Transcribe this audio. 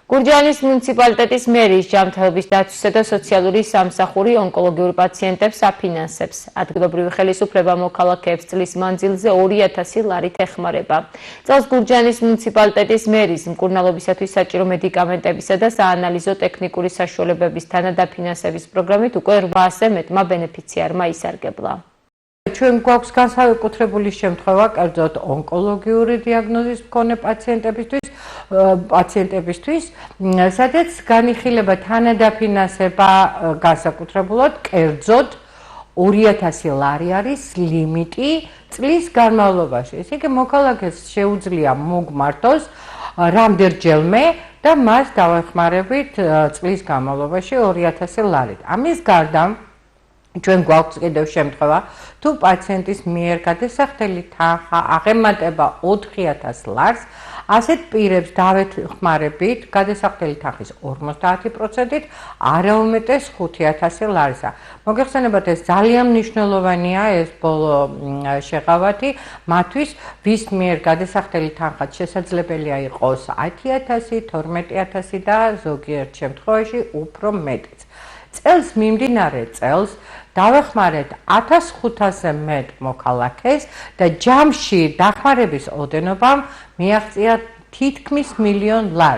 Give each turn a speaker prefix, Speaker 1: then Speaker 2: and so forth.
Speaker 1: გურჯაანის მუნიციპალიტეტის მერის ჯანმრთელობის დაცვისა და სოციალური სამსახური ონკოლოგიურ პაციენტებს აფინანსებს. ადგილობრივი ხელისუფლება მოქალაქეებს წლის მანძილზე 2000 ლარით ეხმარება. წელს გურჯაანის მუნიციპალიტეტის მერის მკურნალობისათვის საჭირო მედიკამენტებისა და საანალიზო ტექნიკური საშუალებების თანადაფინანსების პროგრამით უკვე 800 მეტმა ბენეფიციარმა ისარგებლა.
Speaker 2: ჩვენ გვაქვს განსაკუთრებული შემთხვევა, კერძოდ ონკოლოგიური დიაგნოზის მქონე პაციენტებისთვის, სადაც განიხილება თანადაფინანსება განსაკუთრებულად კერძოდ 2000 ლარი არის ლიმიტი წლის განმავლობაში. ესე იგი, მოქალაქეს შეუძლია მოგმართოს რამდენჯერმე და მას დავეხმარებით წლის განმავლობაში 2000 ლარით. ამის გარდა ჩვენ გვაქვს კიდევ შემთხვევა, თუ პაციენტის მიერ გადასახდელი თანხა აღემატება 4000 ლარს, ასეთ პირებს დავეხმარებით გადასახდელი თანხის 50%-ით, არაუმეტეს 5000 ლარისა. მოგეხსენებათ, ეს ძალიან მნიშვნელოვანია ეს ბოლო შეღავათი მათთვის, ვის მიერ გადასახდელი თანხაც შესაძლებელია იყოს 10000, 12000 და ზოგიერთ შემთხვევაში უფრო მეტიც. წელს მიმდინარე წელს დავეხმარეთ 1500-ზე მეტ მოქალაქეს და ჯამში დახმარების ოდენობამ მიაღწია თითქმის 1 მილიონ ლარი.